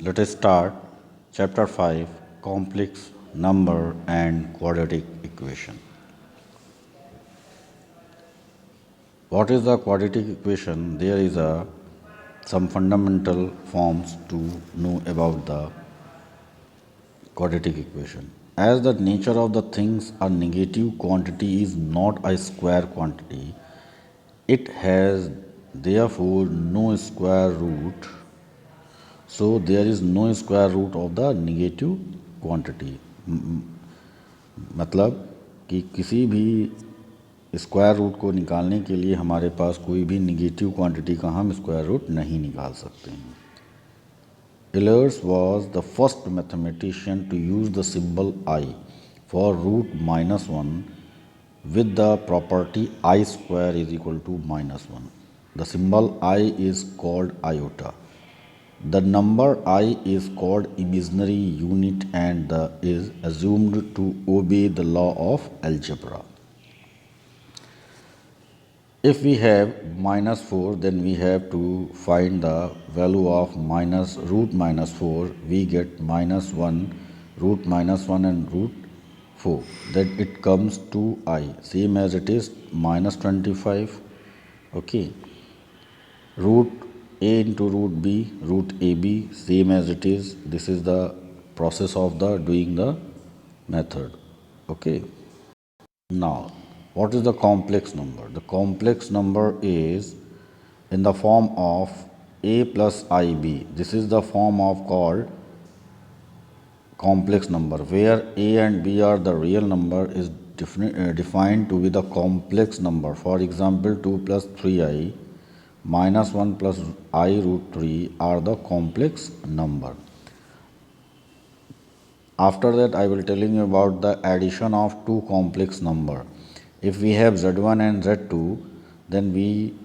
Let us start chapter 5, complex number and quadratic equation. What is the quadratic equation? There is some fundamental forms to know about the quadratic equation. As the nature of the things, a negative quantity is not a square quantity. It has therefore no square root. So there is no square root of the negative quantity. मतलब कि किसी भी square root को निकालने के लिए हमारे पास कोई भी निगेटिव क्वांटिटी का हम स्क्वायर रूट नहीं निकाल सकते हैं. Ehlers was the first mathematician to use the symbol I for root minus 1 with the property I square is equal to minus 1. The symbol I is called iota. The number I is called imaginary unit and is assumed to obey the law of algebra. If we have minus 4, then we have to find the value of minus root minus 4. We get minus 1, root minus 1 and root 4. Then it comes to I, same as it is minus 25. Okay. Root a into root b, root ab, same as it is. This is the process of the doing the method. Okay. Now, what is the complex number? The complex number is in the form of a plus ib. This is the form of called complex number, where a and b are the real number is defined to be the complex number. For example, 2 plus 3i minus 1 plus I root 3 are the complex number. After that, I will telling you about the addition of two complex number. If we have z1 and z2, then we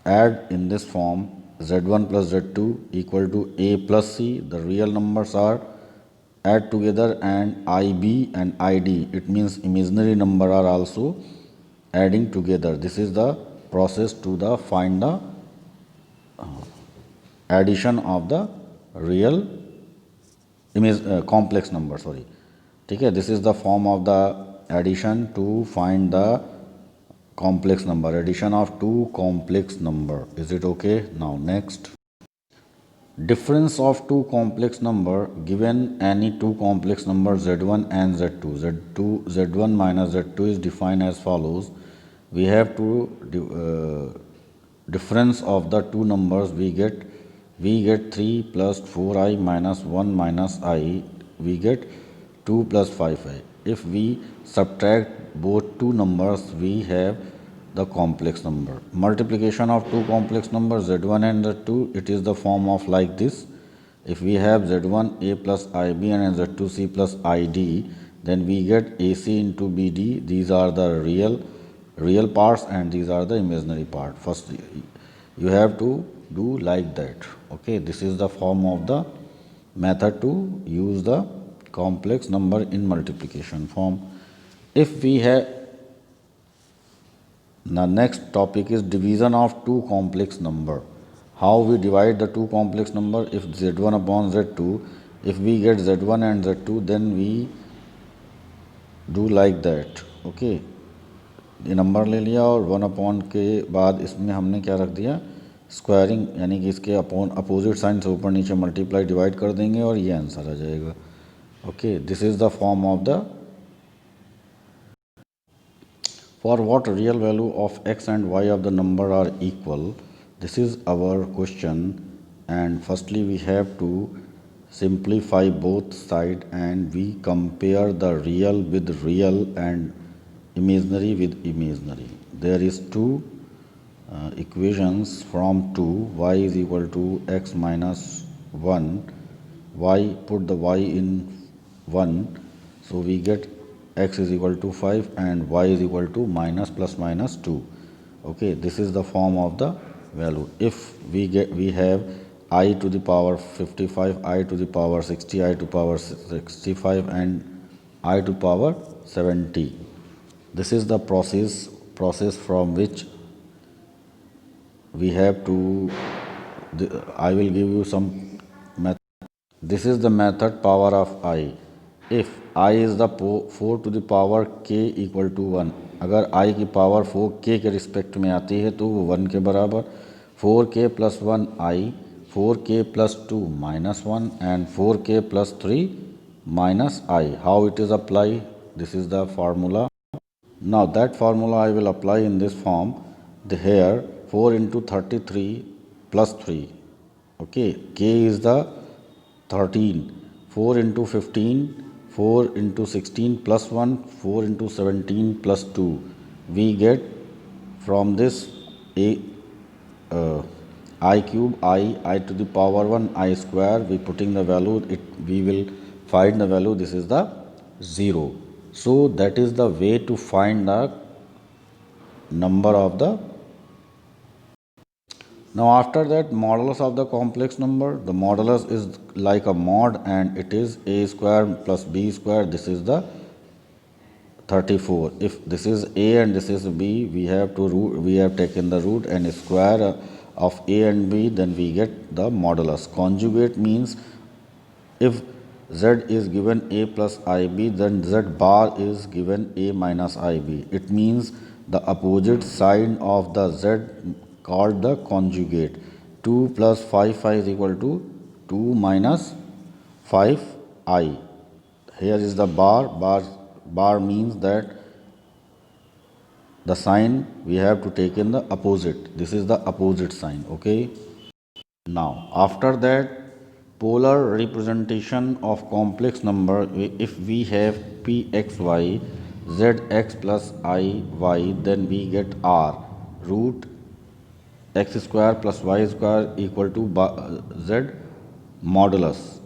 add in this form z1 plus z2 equal to a plus c. The real numbers are add together and ib and id. It means imaginary number are also adding together. This is the process to the find the addition of the real complex number. Sorry. Okay, this is the form of the addition to find the complex number. Addition of two complex number. Is it okay? Now next. Difference of two complex number given any two complex numbers z1 and z2. Z1 minus z2 is defined as follows. We have to difference of the two numbers we get 3 plus 4i minus 1 minus I, we get 2 plus 5i. If we subtract both two numbers, we have the complex number. Multiplication of two complex numbers z1 and z2, it is the form of like this. If we have z1 a plus ib and z2 c plus id, then we get ac into bd. These are the real parts and these are the imaginary part. First you have to do like that. Okay, this is the form of the method to use the complex number in multiplication form. If we have the next topic is division of two complex number. How we divide the two complex number? If z1 upon z2, if we get z1 and z2, then we do like that. Okay, ये number ले लिया और 1 upon के बाद इसमें हमने क्या रख दिया, स्क्वायरिंग, यानी कि इसके अपॉन अपोजिट साइन से ऊपर नीचे मल्टीप्लाई डिवाइड कर देंगे और ये आंसर आ जाएगा. Okay, this is the form of the for what real value of x and y of the number are equal. This is our question, and firstly we have to simplify both side and we compare the real with real and imaginary with imaginary. There is two equations from 2, y is equal to x minus 1, y, put the y in 1, so we get x is equal to 5 and y is equal to minus plus minus 2. Okay, this is the form of the value. If we have I to the power 55, I to the power 60, I to power 65 and I to power 70. This is the process from which we have to I will give you some method. This is the method power of I. If I is the 4 to the power k equal to 1, अगर I की power 4k के respect में आती है तो वो 1 के बराबर, 4k plus 1 I, 4k plus 2 minus 1 and 4k plus 3 minus I. How it is applied? This is the formula. Now that formula I will apply in this form. The here 4 into 33 plus 3. Okay, k is the 13, 4 into 15, 4 into 16 plus 1, 4 into 17 plus 2. We get from this a I cube, I to the power 1, I square. We putting the value, we will find the value. This is the 0. So that is the way to find the number of the. Now after that, modulus of the complex number. The modulus is like a mod and it is a square plus b square. This is the 34. If this is a and this is b, we have taken the root and square of a and b, then we get the modulus. Conjugate means if z is given a plus ib, then z bar is given a minus ib. It means the opposite side of the z called the conjugate. 2 plus 5 is equal to 2 minus 5i. Here is the bar means that the sign we have to take in the opposite. This is the opposite sign. Okay. Now after that, polar representation of complex number. If we have pxy zx plus iy, then we get r root x square plus y square equal to z modulus.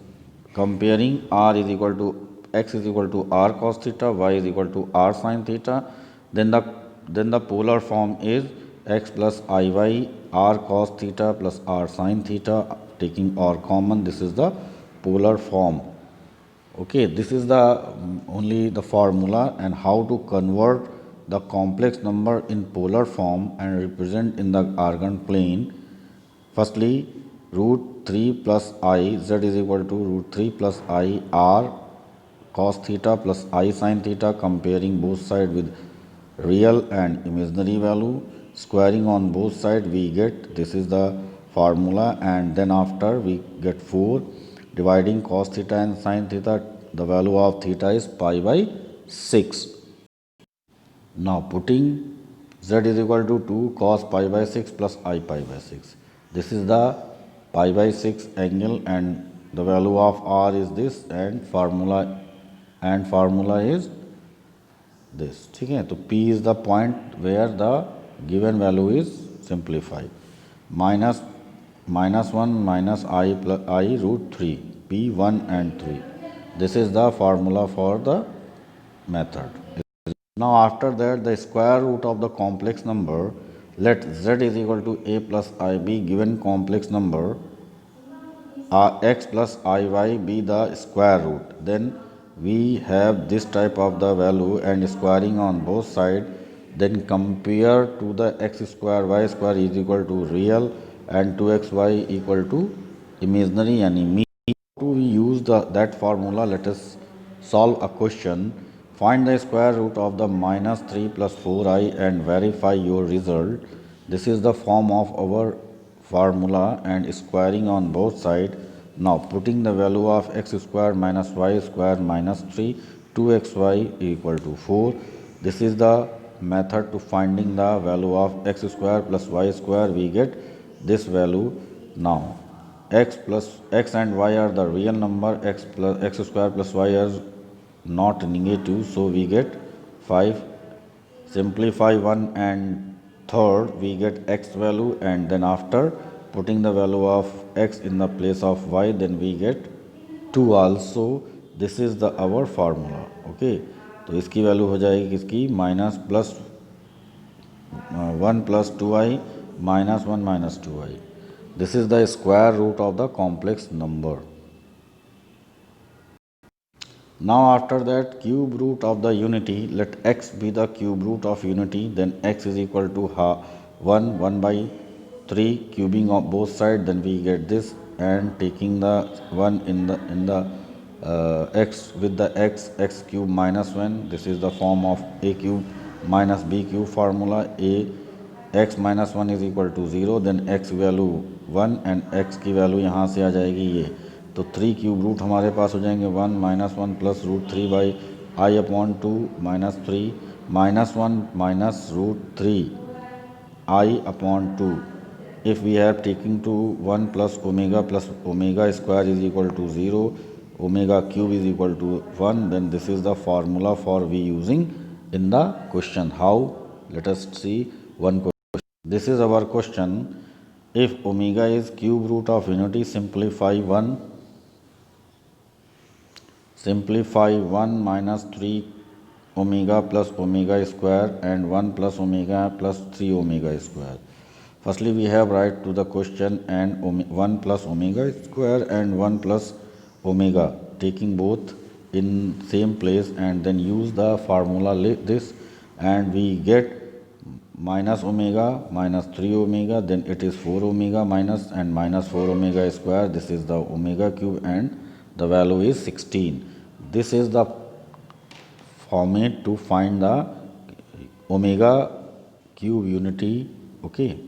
Comparing r is equal to x is equal to r cos theta, y is equal to r sin theta. Then the polar form is x plus iy r cos theta plus r sin theta, taking r common. This is the polar form. Okay, this is the only the formula and how to convert the complex number in polar form and represent in the Argand plane. Firstly, root 3 plus I z is equal to root 3 plus I r cos theta plus I sin theta, comparing both sides with real and imaginary value, squaring on both sides we get, this is the formula. And then after we get 4, dividing cos theta and sin theta, the value of theta is pi by 6. Now putting z is equal to 2 cos pi by 6 plus I pi by 6. This is the pi by 6 angle and the value of r is this and formula is this. ठीक है, तो p is the point where the given value is simplified. Minus 1 minus I plus I root 3, p 1 and 3. This is the formula for the method. Now after that, the square root of the complex number, let z is equal to a plus I be given complex number, x plus iy be the square root. Then we have this type of the value and squaring on both sides. Then compare to the x square y square is equal to real and 2xy equal to imaginary and mean. To use that formula, let us solve a question. Find the square root of the minus 3 plus 4i and verify your result. This is the form of our formula and squaring on both sides. Now putting the value of x square minus y square minus 3, 2xy equal to 4. This is the method to finding the value of x square plus y square. We get this value. Now x and y are the real number, x square plus y is not negative, so we get 5. Simplify 1 and third, we get x value, and then after putting the value of x in the place of y, then we get 2 also. This is the our formula. Okay, तो इसकी value हो जाएगी किसकी, minus plus 1 plus 2i minus 1 minus 2i. This is the square root of the complex number. Now after that, cube root of the unity, let x be the cube root of unity, then x is equal to 1 by 3 cubing of both sides, then we get this and taking the 1 in the x with the x cube minus 1. This is the form of a cube minus b cube formula. A x minus 1 is equal to 0, then x value 1 and x की value यहाँ से आ जाएगी ये, तो 3 cube root हमारे पास हो जाएंगे 1 minus 1 plus root 3 by I upon 2 minus 3 minus 1 minus root 3 I upon 2. If we have taken to 1 plus omega square is equal to 0, omega cube is equal to 1, then this is the formula for we using in the question. How? Let us see one question. This is our question. If omega is cube root of unity, simplify 1 minus 3 omega plus omega square and 1 plus omega plus 3 omega square. Firstly, we have write to the question and 1 plus omega square and 1 plus omega, taking both in same place, and then use the formula this, and we get minus omega minus 3 omega, then it is 4 omega minus and minus 4 omega square. This is the omega cube and the value is 16. This is the format to find the omega cube unity. Okay.